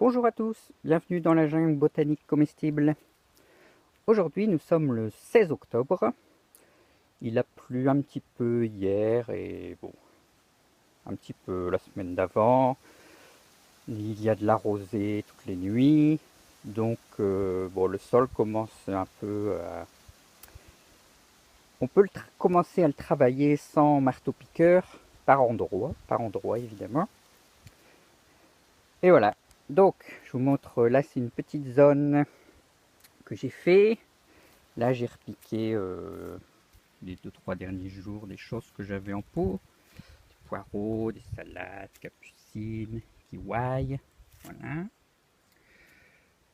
Bonjour à tous, bienvenue dans la jungle botanique comestible. Aujourd'hui nous sommes le 16 octobre. Il a plu un petit peu hier et bon, un petit peu la semaine d'avant. Il y a de la rosée toutes les nuits. Donc bon, le sol commence un peu à... On peut commencer à le travailler sans marteau-piqueur, par endroit évidemment. Et voilà, donc je vous montre, là c'est une petite zone que j'ai fait. Là j'ai repiqué les 2-3 derniers jours des choses que j'avais en pot. Des poireaux, des salades, capucines, kiwai, voilà.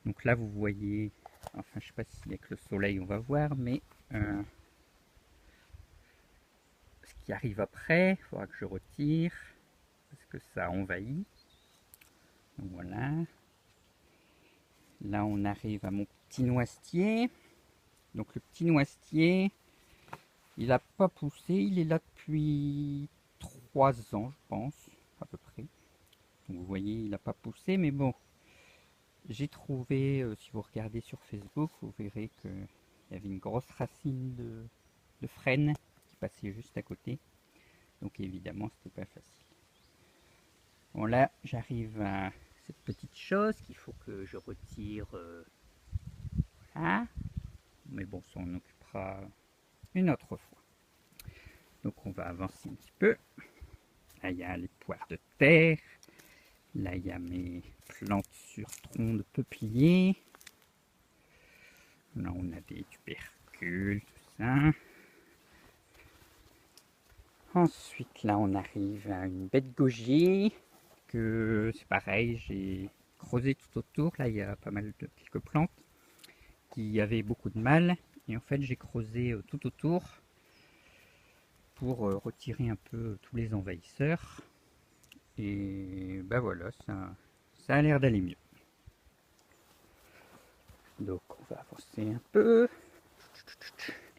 Donc là vous voyez, enfin je sais pas si avec le soleil on va voir, mais ce qui arrive après, il faudra que je retire, parce que ça envahit. Donc voilà. Là on arrive à mon petit noisetier. Donc le petit noisetier, il n'a pas poussé, il est là depuis 3 ans je pense, à peu près. Donc vous voyez, il n'a pas poussé, mais bon, j'ai trouvé, si vous regardez sur Facebook, vous verrez qu'il y avait une grosse racine de frêne qui passait juste à côté. Donc évidemment, c'était pas facile. Bon là, j'arrive à cette petite chose qu'il faut que je retire. Voilà. Mais bon, ça on occupera une autre fois. Donc on va avancer un petit peu. Là, il y a les poires de terre. Là, il y a mes plantes sur tronc de peuplier. Là, on a des tubercules, tout ça. Ensuite, là, on arrive à une baie de goji, que c'est pareil, j'ai creusé tout autour. Là, il y a pas mal de quelques plantes qui avaient beaucoup de mal. Et en fait, j'ai creusé tout autour pour retirer un peu tous les envahisseurs. Et ben voilà, ça a l'air d'aller mieux. Donc, on va avancer un peu.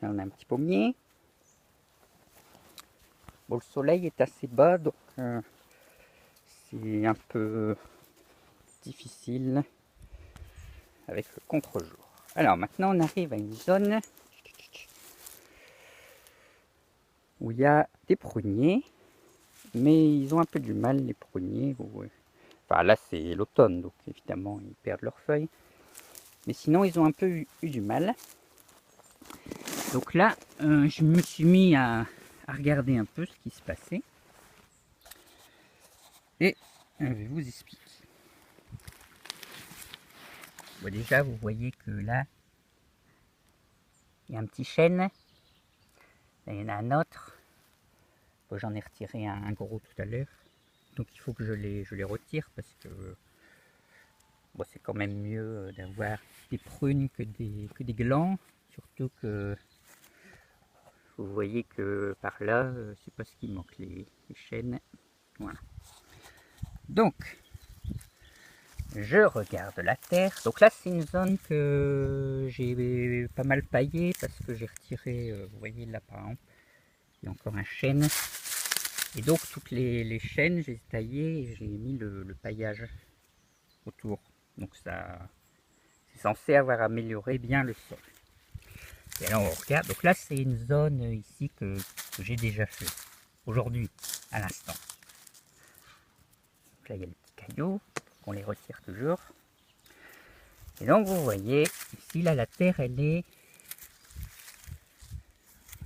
Là, on a un petit pommier. Bon, le soleil est assez bas, donc c'est un peu difficile avec le contre-jour. Alors maintenant on arrive à une zone où il y a des pruniers, mais ils ont un peu du mal, les pruniers. Enfin là c'est l'automne, donc évidemment ils perdent leurs feuilles. Mais sinon ils ont un peu eu du mal. Donc là je me suis mis à regarder un peu ce qui se passait. Et je vais vous expliquer. Bon, déjà, vous voyez que là, il y a un petit chêne. Là, il y en a un autre. Bon, j'en ai retiré un gros tout à l'heure. Donc il faut que je les retire parce que bon, c'est quand même mieux d'avoir des prunes que des glands. Surtout que vous voyez que par là, c'est pas ce qui manque, les chênes. Voilà. Donc, je regarde la terre. Donc là, c'est une zone que j'ai pas mal paillé parce que j'ai retiré, vous voyez là par exemple, il y a encore un chêne. Et donc toutes les chênes, j'ai taillé et j'ai mis le paillage autour. Donc ça, c'est censé avoir amélioré bien le sol. Et alors on regarde, donc là c'est une zone ici que j'ai déjà fait aujourd'hui, à l'instant. Là il y a les petits cailloux, on les retire toujours. Et donc vous voyez, ici là la terre elle est...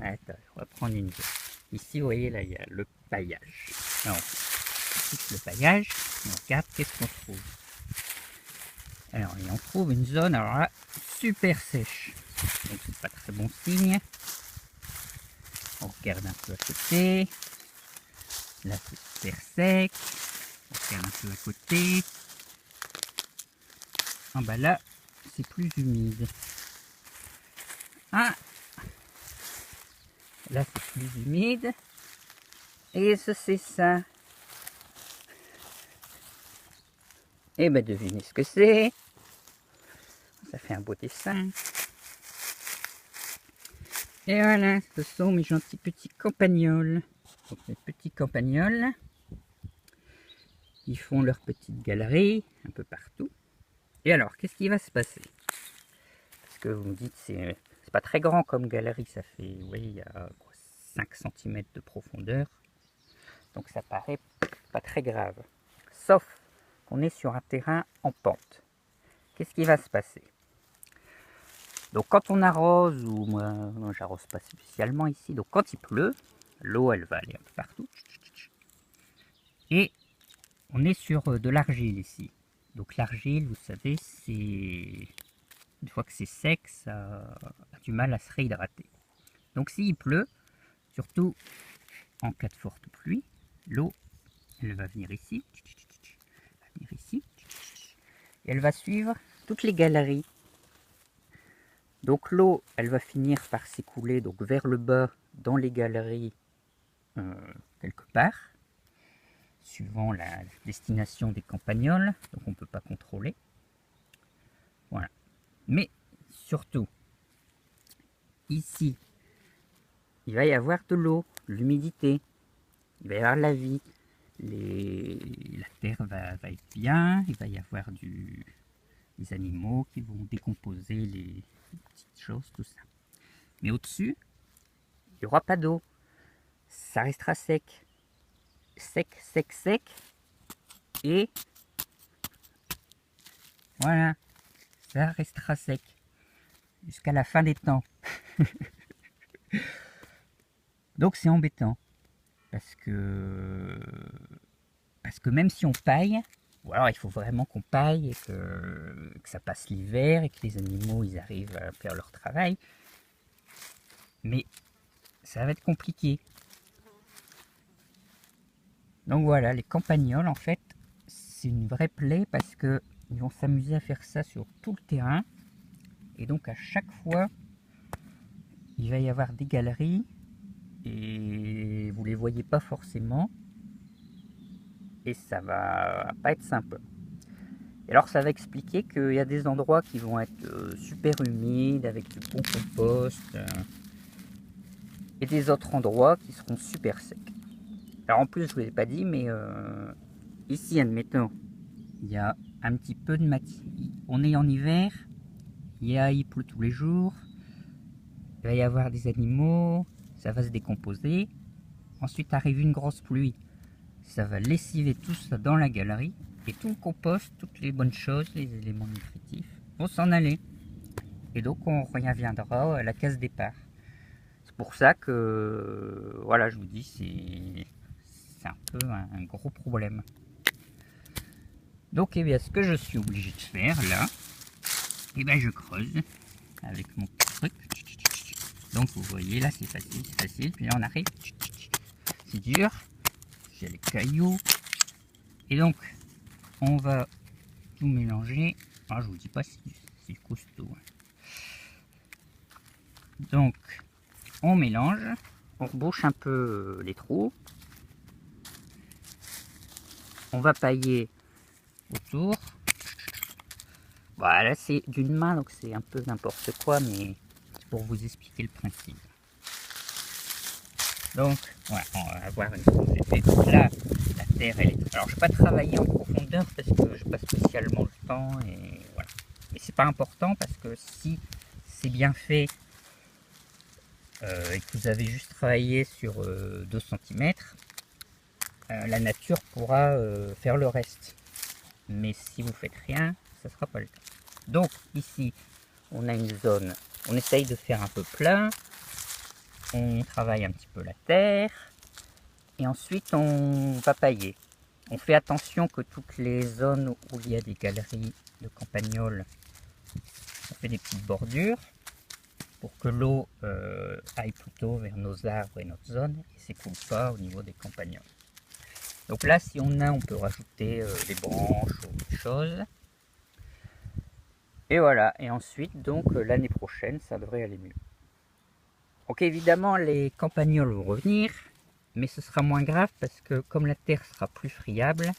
Attends, on va prendre une zone. Ici vous voyez là il y a le paillage. Alors on touche le paillage, et on regarde qu'est-ce qu'on trouve. Alors on trouve une zone alors là, super sèche. Donc c'est pas très bon signe. On regarde un peu à côté. Là c'est super sec. On regarde un peu à côté. Ah bah là, c'est plus humide. Ah, là c'est plus humide. Et c'est ça. Et ben devinez ce que c'est. Ça fait un beau dessin. Et voilà, ce sont mes gentils petits campagnols. Donc mes petits campagnols, ils font leur petite galerie un peu partout. Et alors, qu'est-ce qui va se passer? Parce que vous me dites, c'est pas très grand comme galerie, ça fait, oui, il y a quoi, 5 cm de profondeur. Donc ça paraît pas très grave. Sauf qu'on est sur un terrain en pente. Qu'est-ce qui va se passer? Donc quand on arrose, ou moi j'arrose pas spécialement ici, donc quand il pleut, l'eau elle va aller un peu partout. Et on est sur de l'argile ici. Donc l'argile, vous savez, c'est... Une fois que c'est sec, ça a du mal à se réhydrater. Donc s'il pleut, surtout en cas de forte pluie, l'eau, elle va venir ici, et elle va suivre toutes les galeries. Donc l'eau, elle va finir par s'écouler donc vers le bas dans les galeries quelque part, suivant la destination des campagnols, donc on ne peut pas contrôler. Voilà. Mais surtout, ici, il va y avoir de l'eau, l'humidité, il va y avoir la vie, la terre va être bien, il va y avoir des animaux qui vont décomposer les petites choses, tout ça. Mais au-dessus, il n'y aura pas d'eau, ça restera sec. Sec, sec, sec, et voilà, ça restera sec jusqu'à la fin des temps. Donc c'est embêtant, parce que même si on paille, ou alors il faut vraiment qu'on paille et que ça passe l'hiver et que les animaux ils arrivent à faire leur travail, mais ça va être compliqué. Donc voilà, les campagnols en fait c'est une vraie plaie parce que ils vont s'amuser à faire ça sur tout le terrain, et donc à chaque fois il va y avoir des galeries et vous les voyez pas forcément, et ça va pas être simple. Et alors ça va expliquer qu'il y a des endroits qui vont être super humides avec du bon compost, et des autres endroits qui seront super secs. Alors en plus je vous ai pas dit, mais ici admettons il y a un petit peu de matière, on est en hiver, il pleut tous les jours, il va y avoir des animaux, ça va se décomposer. Ensuite arrive une grosse pluie, ça va lessiver tout ça dans la galerie, et tout le compost, toutes les bonnes choses, les éléments nutritifs vont s'en aller. Et donc on reviendra à la case départ. C'est pour ça que, voilà, je vous dis, c'est un peu un gros problème. Donc eh bien, ce que je suis obligé de faire là, eh bien, je creuse avec mon truc. Donc vous voyez là c'est facile, puis là on arrive, c'est dur, j'ai les cailloux, et donc on va tout mélanger. Alors je vous dis pas si c'est costaud. Donc on mélange, on rebouche un peu les trous, on va pailler autour. Voilà, c'est d'une main donc c'est un peu n'importe quoi, mais c'est pour vous expliquer le principe. Donc voilà, on va avoir une fois donc là la terre elle est... Alors je ne vais pas travailler en profondeur parce que je n'ai pas spécialement le temps, et voilà. Mais c'est pas important parce que si c'est bien fait et que vous avez juste travaillé sur 2 cm, la nature pourra faire le reste. Mais si vous faites rien, ça sera pas le cas. Donc ici on a une zone, on essaye de faire un peu plat, on travaille un petit peu la terre, et ensuite on va pailler. On fait attention que toutes les zones où il y a des galeries de campagnols, on fait des petites bordures pour que l'eau aille plutôt vers nos arbres et notre zone et s'écoule pas au niveau des campagnols. Donc là, si on peut rajouter des branches ou autre chose. Et voilà, et ensuite, donc l'année prochaine, ça devrait aller mieux. Donc évidemment, les campagnols vont revenir, mais ce sera moins grave parce que comme la terre sera plus friable,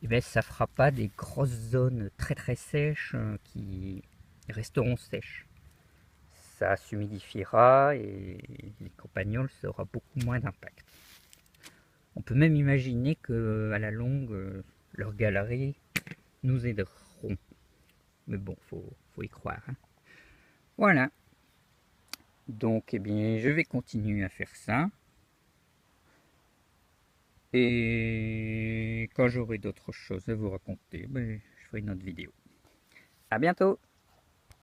et bien, ça ne fera pas des grosses zones très très sèches qui resteront sèches. Ça s'humidifiera et les campagnols aura beaucoup moins d'impact. On peut même imaginer qu'à la longue, leurs galeries nous aideront. Mais bon, faut y croire. Hein. Voilà. Donc, eh bien, je vais continuer à faire ça. Et quand j'aurai d'autres choses à vous raconter, ben, je ferai une autre vidéo. À bientôt!